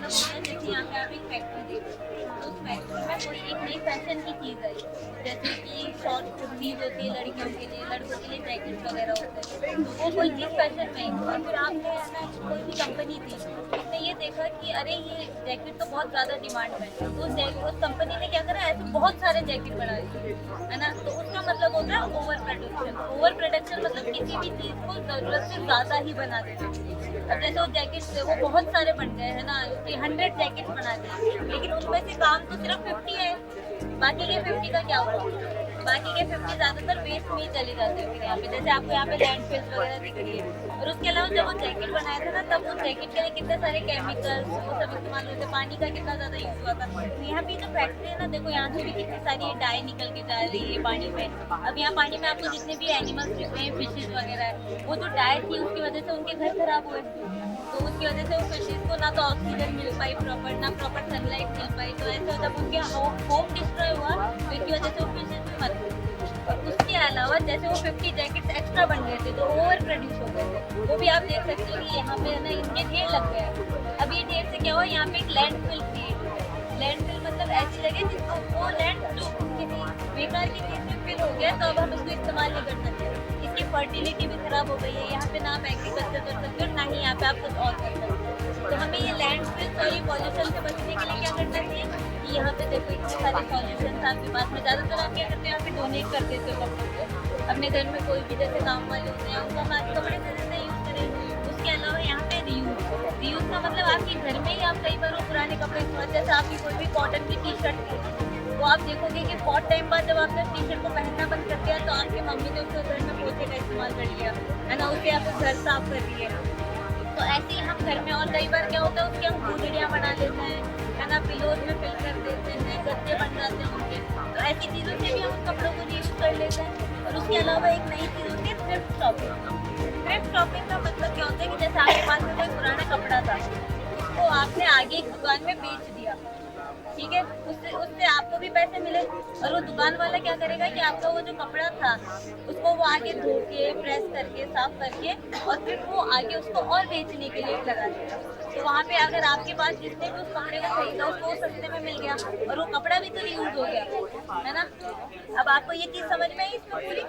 मतलब होता है जैसे यहाँ पे आप एक फैक्ट्री देखो, तो उस फैक्ट्री में कोई एक नई फैशन की चीज़ आई, जैसे कि शॉर्ट कुर्तीज होती है लड़कियों के लिए, लड़कों के लिए जैकेट वगैरह होते हैं, तो वो कोई चीज़ फैशन में आई और फिर आपने है ना कोई भी कंपनी थी, उसने ये देखा कि अरे ये जैकेट तो बहुत ज़्यादा डिमांड में है, तो उस कंपनी ने क्या करा, ऐसे बहुत सारे जैकेट बना दिए, है ना। तो उसका मतलब होता है ओवर प्रोडक्शन। ओवर प्रोडक्शन मतलब किसी भी चीज़ को ज़रूरत से ज़्यादा ही बना देना। अब जैसे वो जैकेट्स थे वो बहुत सारे बन गए है ना, कि 100 जैकेट्स बना दिए, लेकिन उनमें से काम तो सिर्फ 50 है, बाकी के 50 का क्या हुआ? बाकी के 50 ज़्यादातर वेस्ट में ही चले जाते हैं। फिर यहाँ पे जैसे आपको यहाँ पे लैंडफिल्स वगैरह दिख रही है, और उसके अलावा जब वो जैकेट बनाया था ना, तब उस जैकेट के लिए कितने सारे केमिकल्स वो सब इस्तेमाल होते, पानी का कितना ज़्यादा यूज़ हुआ था। तो यहाँ पे जो फैक्ट्री है ना, देखो यहाँ से भी कितनी सारी डाई निकल के जा रही है पानी में। अब यहाँ पानी में आपको जितने भी एनिमल्स दिख रहे हैं, फिशेज वगैरह, वो जो डाई थी उसकी वजह से उनके घर खराब हुए, तो उसकी वजह से वो फिशेज को ना तो ऑक्सीजन मिल पाई प्रॉपर, ना प्रॉपर सनलाइट मिल पाई, तो ऐसे जब उनके होम डिस्ट्रॉय हुआ तो इसकी वजह से वो फिशेज भी मर गई। और उसके अलावा जैसे वो 50 जैकेट्स एक्स्ट्रा बन गए थे, तो ओवर प्रोड्यूस हो गए थे, वो भी आप देख सकते हो कि यहाँ पे है ना इनके ढेर लग गया। अब ये ढेर से क्या हुआ, यहाँ पे एक लैंडफिल क्रिएट हुआ। लैंडफिल मतलब ऐसी जगह जिसको वो लैंड जो किसी बेकार की चीज से फिल हो गया, तो अब हम इसको इस्तेमाल नहीं कर सकते, इसकी फर्टिलिटी भी खराब हो गई है। यहाँ पे ना आप एग्रीकल्चर कर सकते हो, ना ही यहाँ पे आप कुछ और कर सकते हो। तो हमें ये लैंडफिल और ये पॉल्यूशन से बचने के लिए क्या करना चाहिए कि यहाँ पे देखो इतने सारे सॉल्यूशन आपके पास में, ज़्यादातर आप क्या करते हैं, यहाँ पे डोनेट कर देते हो कपड़ों को। अपने घर में कोई भी जैसे काम वाले होते हैं उनको हम आज कपड़े दे देते हैं, यूज़ करें। उसके अलावा यहाँ पे रीयूज़ का मतलब आपके घर में ही आप कई बार वो पुराने कपड़े इस्तेमाल, जैसे आपकी कोई भी कॉटन की टी शर्ट थी, वो आप देखोगे कि बहुत टाइम बाद जब आपने टी शर्ट को पहनना बंद कर दिया, तो आपकी मम्मी ने उसको घर में पोछे का इस्तेमाल कर लिया, है ना, उससे आप घर साफ कर दिए। तो ऐसे ही हम घर में, और कई बार क्या होता है उसके हम गुदड़ियाँ बना लेते हैं, है ना, पिलोज में फिल कर देते हैं, गद्दे बन जाते हैं उनके, तो ऐसी चीज़ों से भी हम कपड़ों को रीयूज कर लेते हैं। और उसके अलावा एक नई चीज़ होती है थ्रिफ्ट शॉपिंग। थ्रिफ्ट शॉपिंग का मतलब क्या होता है कि जैसे आपके पास में कोई पुराना कपड़ा था, उसको आपने आगे एक दुकान में बेच दिया, ठीक है, उससे उससे आपको भी पैसे मिले, और वो दुकान वाला क्या करेगा कि आपका वो जो कपड़ा था उसको वो आगे धो के प्रेस करके साफ करके और फिर वो आगे उसको और बेचने के लिए लगा देगा। तो वहाँ पे अगर आपके पास जिसने भी उस कपड़े को खरीदा उसको सस्ते में मिल गया, और वो कपड़ा भी तो रीयूज हो गया, है ना। अब आपको ये चीज़ समझ में आई इसमें पूरी।